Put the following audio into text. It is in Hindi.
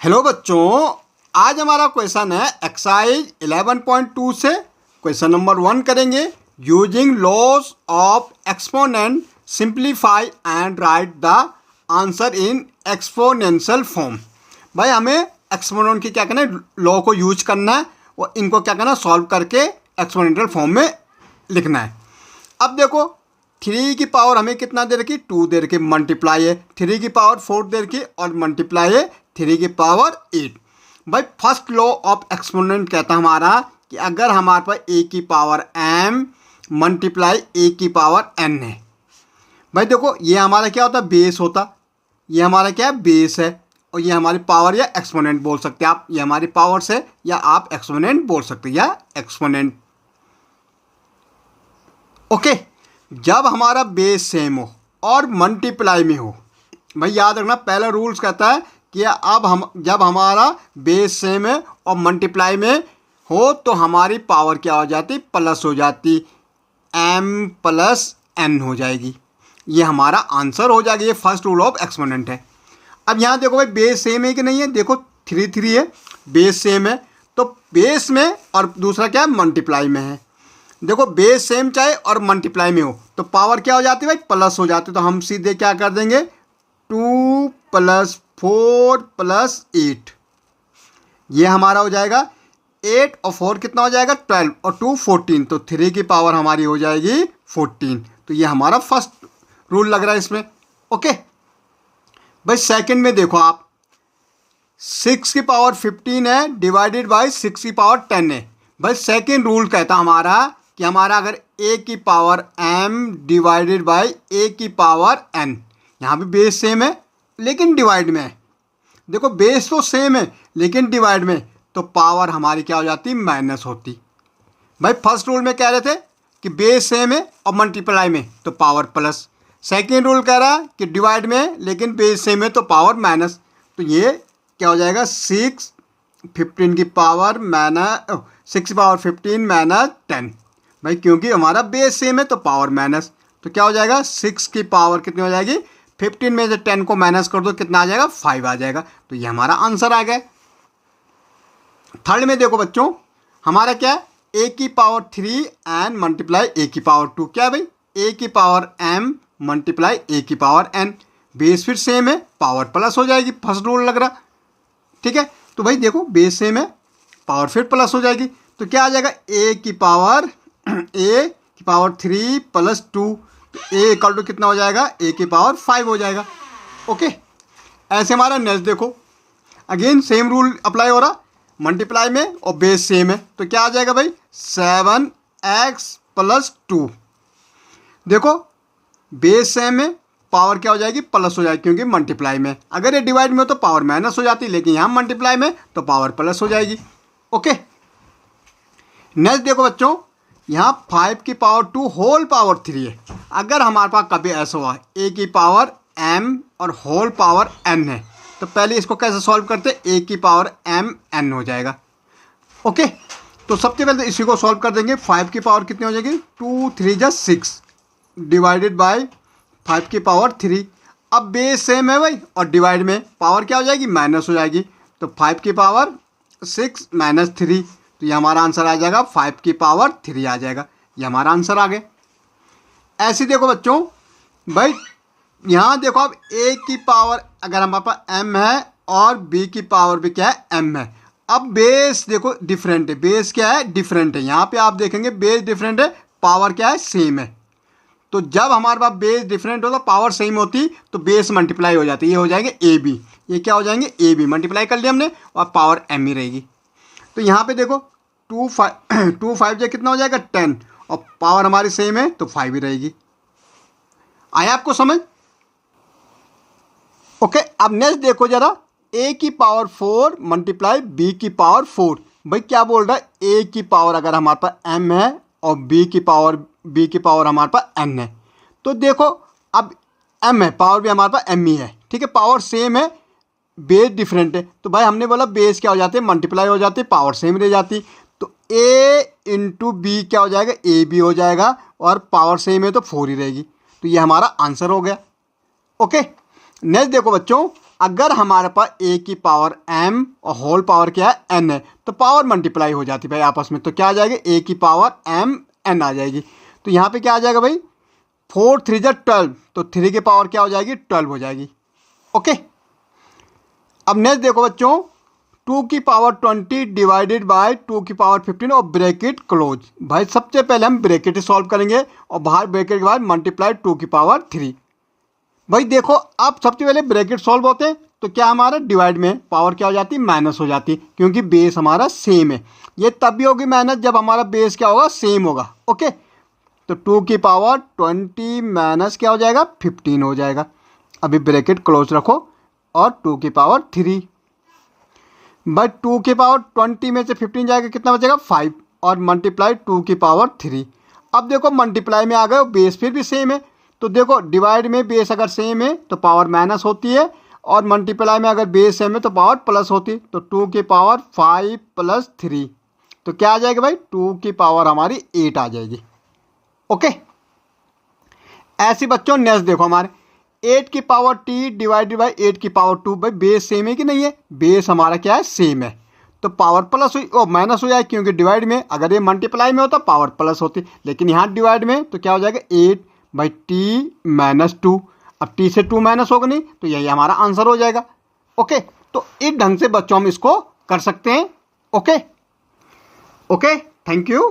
हेलो बच्चों, आज हमारा क्वेश्चन है एक्सरसाइज 11.2 से क्वेश्चन नंबर 1 करेंगे। Using laws of exponent simplify and write the answer in exponential form. भाई हमें एक्सपोनेंट की क्या करना है, लॉ को यूज करना है और इनको क्या करना है, सॉल्व करके एक्सपोनेंशियल फॉर्म में लिखना है। अब देखो 3 की पावर हमें कितना दे रखी, 2 दे रखी, मल्टीप्लाई है 3 की पावर 4 दे रखी और मल्टीप्लाई है 3 की पावर 8। भाई फर्स्ट लॉ ऑफ एक्सपोनेंट कहता है हमारा कि अगर हमारे पास a की पावर m मल्टीप्लाई a की पावर n है। भाई देखो ये हमारा क्या होता है, बेस होता, ये हमारा क्या है, बेस है और ये हमारी पावर या एक्सपोनेंट बोल सकते हैं आप, ये हमारी पावर से या आप एक्सपोनेंट बोल सकते हैं या एक्सपोनेंट। ओके, जब हमारा बेस सेम हो और मल्टीप्लाई में हो, भाई याद रखना पहला रूल्स कहता है कि अब हम जब हमारा बेस सेम है और मल्टीप्लाई में हो तो हमारी पावर क्या हो जाती, प्लस हो जाती, m प्लस n हो जाएगी। ये हमारा आंसर हो जाएगा। ये फर्स्ट रूल ऑफ एक्सपोनेंट है। अब यहाँ देखो भाई बेस सेम है कि नहीं है, देखो 3 है, बेस सेम है तो बेस में और दूसरा क्या है, मल्टीप्लाई में है। देखो बेस सेम चाहे और मल्टीप्लाई में हो तो पावर क्या हो जाती है भाई, प्लस हो जाती है। तो हम सीधे क्या कर देंगे, 2 + 4 + 8, ये हमारा हो जाएगा 8 और 4 कितना हो जाएगा, 12 और 2 14, तो 3 की पावर हमारी हो जाएगी 14। तो ये हमारा फर्स्ट रूल लग रहा है इसमें। ओके भाई सेकंड में देखो आप, 6 की पावर 15 है डिवाइडेड बाय 6 की पावर 10 है। भाई सेकंड रूल कहता हमारा कि हमारा अगर a की power m divided by a की पावर n, यहाँ पे बेस सेम है लेकिन डिवाइड में है। देखो बेस तो सेम है लेकिन डिवाइड में, तो पावर हमारी क्या हो जाती, माइनस होती। भाई फर्स्ट रूल में कह रहे थे कि बेस सेम है और मल्टीप्लाई में तो पावर प्लस, सेकेंड रूल कह रहा है कि डिवाइड में लेकिन बेस सेम है तो पावर माइनस। तो ये क्या हो जाएगा, 6 15 की पावर माइनस 6 की पावर 15 माइनस 10। भाई क्योंकि हमारा बेस सेम है तो पावर माइनस, तो क्या हो जाएगा, 6 की पावर कितनी हो जाएगी, 15 में से 10 को माइनस कर दो कितना आ जाएगा, 5 आ जाएगा। तो ये हमारा आंसर आ गया। थर्ड में देखो बच्चों हमारा क्या है, a की पावर 3 एंड मल्टीप्लाई a की पावर 2। क्या है भाई, a की पावर m मल्टीप्लाई a की पावर n, बेस फिर सेम है पावर प्लस हो जाएगी, फर्स्ट रूल लग रहा। ठीक है, तो भाई देखो बेस सेम है पावर फिर प्लस हो जाएगी, तो क्या आ जाएगा, a की पावर 3 + 2, तो a इक्वल टू कितना हो जाएगा, a की पावर 5 हो जाएगा। ओके ऐसे हमारा नेक्स्ट देखो, अगेन सेम रूल अप्लाई हो रहा, मल्टीप्लाई में और बेस सेम है तो क्या आ जाएगा भाई, 7x + 2। देखो बेस सेम है पावर क्या हो जाएगी, प्लस हो जाएगी क्योंकि मल्टीप्लाई में, अगर ये डिवाइड में हो तो पावर माइनस हो जाती, लेकिन यहाँ मल्टीप्लाई में तो पावर प्लस हो जाएगी। ओके नेक्स्ट देखो बच्चों, यहाँ 5 की पावर 2 होल पावर 3 है। अगर हमारे पास कभी ऐसा हुआ a की पावर m और होल पावर n है तो पहले इसको कैसे सॉल्व करते, a की पावर m n हो जाएगा। ओके तो सबसे पहले इसी को सॉल्व कर देंगे। 5 की पावर कितनी हो जाएगी, 2 3 6 डिवाइडेड बाय 5 की पावर 3। अब बेस सेम है भाई और डिवाइड में पावर क्या हो जाएगी, माइनस हो जाएगी, तो 5 की पावर 6 - 3, तो ये हमारा आंसर आ जाएगा 5 की पावर 3 आ जाएगा। ये हमारा आंसर आ गया। ऐसे देखो बच्चों भाई यहाँ देखो अब a की पावर अगर हमारे पास m है और b की पावर भी क्या है, m है। अब बेस देखो डिफरेंट है, बेस क्या है, डिफरेंट है। यहाँ पे आप देखेंगे बेस डिफरेंट है, पावर क्या है, सेम है। तो जब हमारे पास बेस डिफरेंट हो तो पावर सेम होती तो बेस मल्टीप्लाई हो जाती, ये हो जाएंगे ab, ये क्या हो जाएंगे, ab मल्टीप्लाई कर लिया हमने और पावर m ही रहेगी। तो यहाँ पे देखो 2 5 जो कितना हो जाएगा, 10 और पावर हमारी सेम है तो 5 ही रहेगी। आया आपको समझ। ओके अब नेक्स्ट देखो जरा, a की पावर 4 मल्टीप्लाई b की पावर 4। भाई क्या बोल रहा है, a की पावर अगर हमारे पास m है और b की पावर हमारे पास n है, तो देखो अब m है, पावर भी हमारे पास m ही है। ठीक है, पावर सेम है बेस डिफरेंट है, तो भाई हमने बोला बेस क्या हो जाते हैं, मल्टीप्लाई हो जाती, पावर सेम रह जाती, तो a × b क्या हो जाएगा, a b हो जाएगा और पावर सेम है तो 4 ही रहेगी। तो ये हमारा आंसर हो गया। ओके नेक्स्ट देखो बच्चों, अगर हमारे पास a की पावर m और होल पावर क्या है n है, तो पावर मल्टीप्लाई हो जाती है भाई आपस में। तो क्या आ जाएगा, a की पावर m n आ जाएगी। तो यहाँ पे क्या आ जाएगा भाई, 4 3 जा 12, तो 3 की पावर क्या हो जाएगी, 12 हो जाएगी। ओके, अब नेक्स्ट देखो बच्चों, 2 की पावर 20 डिवाइडेड बाय 2 की पावर 15 और ब्रैकेट क्लोज। भाई सबसे पहले हम ब्रैकेट सॉल्व करेंगे और बाहर ब्रैकेट के बाद मल्टीप्लाई 2 की पावर 3। भाई देखो, अब सबसे पहले ब्रैकेट सॉल्व होते हैं तो क्या हमारा डिवाइड में पावर क्या हो जाती है, माइनस हो जाती है, क्योंकि बेस हमारा सेम है। ये तब भी होगी माइनस जब हमारा बेस क्या होगा, सेम होगा। ओके, तो 2 की पावर 20 माइनस क्या हो जाएगा, 15 हो जाएगा। अभी ब्रैकेट क्लोज रखो और 2 की पावर 3। भाई 2 की पावर 20 में से 15 जाएगा, कितना बचेगा, 5, और मल्टीप्लाई 2 की पावर 3। अब देखो मल्टीप्लाई में आ गए, बेस फिर भी सेम है। तो देखो डिवाइड में बेस अगर सेम है तो पावर माइनस होती है, और मल्टीप्लाई में अगर बेस सेम है तो पावर प्लस होती है। तो 2 की पावर 5 प्लस 3, तो क्या आ जाएगा भाई, 2 की पावर हमारी 8 आ जाएगी। ओके, ऐसे बच्चों नेक्स्ट देखो, हमारे 8 की पावर t डिवाइडेड बाई 8 की पावर 2। भाई बेस सेम है कि नहीं है, बेस हमारा क्या है, सेम है। तो पावर प्लस हुई और माइनस हो जाए, क्योंकि डिवाइड में, अगर ये मल्टीप्लाई में होता पावर प्लस होती, लेकिन यहाँ डिवाइड में तो क्या हो जाएगा, 8 बाई टी माइनस 2। अब t से 2 माइनस होगा नहीं, तो यही हमारा आंसर हो जाएगा। ओके, तो इस ढंग से बच्चों हम इसको कर सकते हैं। Okay, thank you.